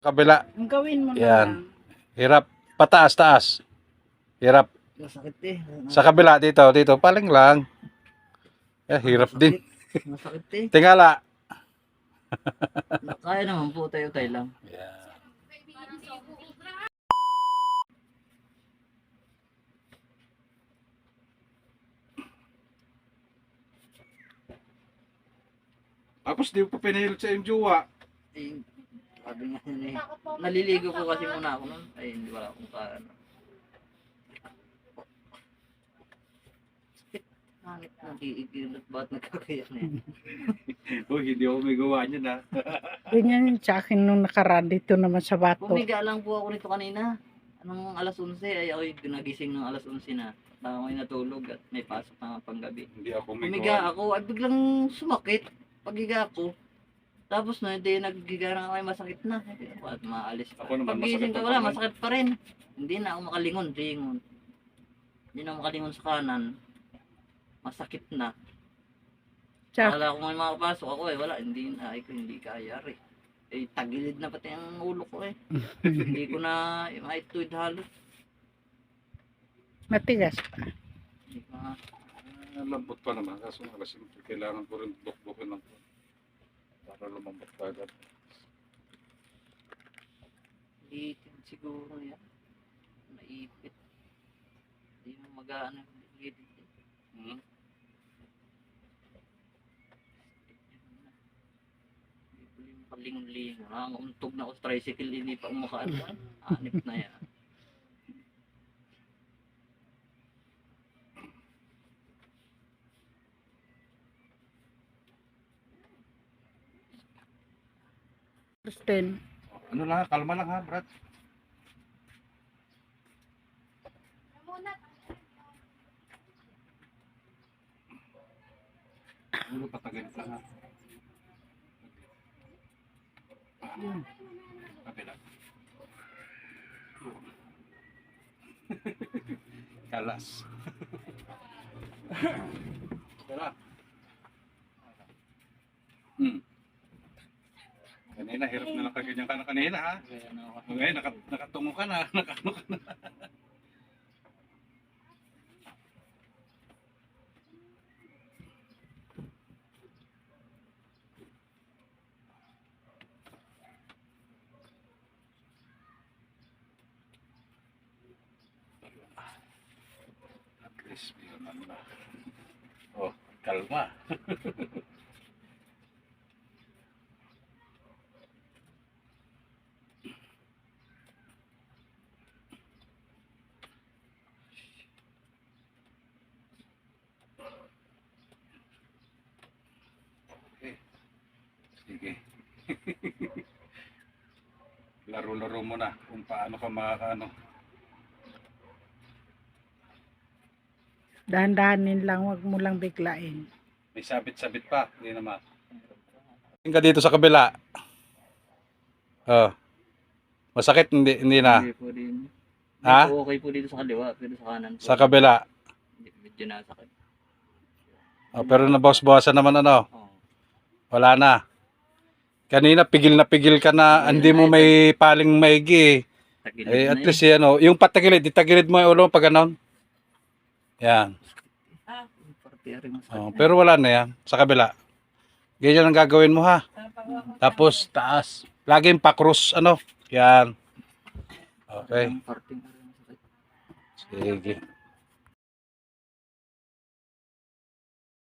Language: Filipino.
Kabila. Ang gawin mo na Yan. lang. Hirap. Pataas, taas. Hirap. Masakit eh. Sa kabila, dito. Paling lang. Hirap din. Masakit eh. Tingala. Kaya naman po tayo lang. Yan. Tapos di pa pinahilot sa yung jowa. Eh, sabi nga yun eh. Naliligo po kasi muna ako nun. Ay, hindi wala akong kaano. Hangit na diigil at ba't nagkakayak na yan? Uy, hindi ako may gawa niya na. Ganyan yung sa akin nung nakaraan dito naman sa bato. Pumiga lang po ako nito kanina. Anong alas 11 ay ako'y nagising ng alas 11 na. Ako'y natulog at may pasok na panggabi. Hindi ako may Pumiga gawa. ako at biglang sumakit. Pagiga ko. Tapos na, hindi naggiga na ako, masakit na. At maalis pa. Ako naman, Pagising masakit ko pa wala, rin. masakit pa rin. Hindi na ako makalingon, lingon. Hindi na ako makalingon sa kanan. Masakit na. Tsak. Akala ko may makapasok ako eh, wala, hindi na, ay ko hindi kaya rin. Eh, tagilid na pati ang ulo ko eh. Hindi ko na maituid halos. Matigas pa. Hindi ko na, Lambot pa naman. Kaso nga kasi kailangan ko rin bukbukin ng para lumambot pa agad. liitin siguro yan. Naipit. Hindi mo mag-aano yung liitin. Hmm? Palingon-lingon. Untog na ako sa tricycle, hindi pa umakaan. Anip na yan. Kristen. Ano lang, kalma lang ha, Brad. Ano patagin ka ha? Kabila. Kalas. Kabila. Kanina, hirap na lang kaganyan ka na kanina ha. Kaya na ako. Ngayon, nakatungo ka na. Nakano ka na. At least, naman na. Oh, kalma. Sige. Laro-laro mo na kung paano ka makakaano. Dahan-dahanin lang, wag mo lang biglain. May sabit-sabit pa, hindi naman. Tingin ka dito sa kabila. Oh. Masakit hindi na. Hindi po din. Ha? Hindi po okay po dito sa kaliwa, pero sa kanan po. Sa kabila. Medyo nasakit. Oh, pero nabawas-bawasan naman ano. Oo. Wala na. Kanina pigil na pigil ka na hindi mo may paling maigi. Tagilid Eh, na at yun. least ano, yung patagilid, itagilid mo yung ulo pag ganon. Yan. Party rin masakit. Oh, pero wala na yan. Sa kabila. Ganyan ang gagawin mo ha. Tapos taas. Laging pa-cross ano. Yan. Okay. Party rin masakit. Sige.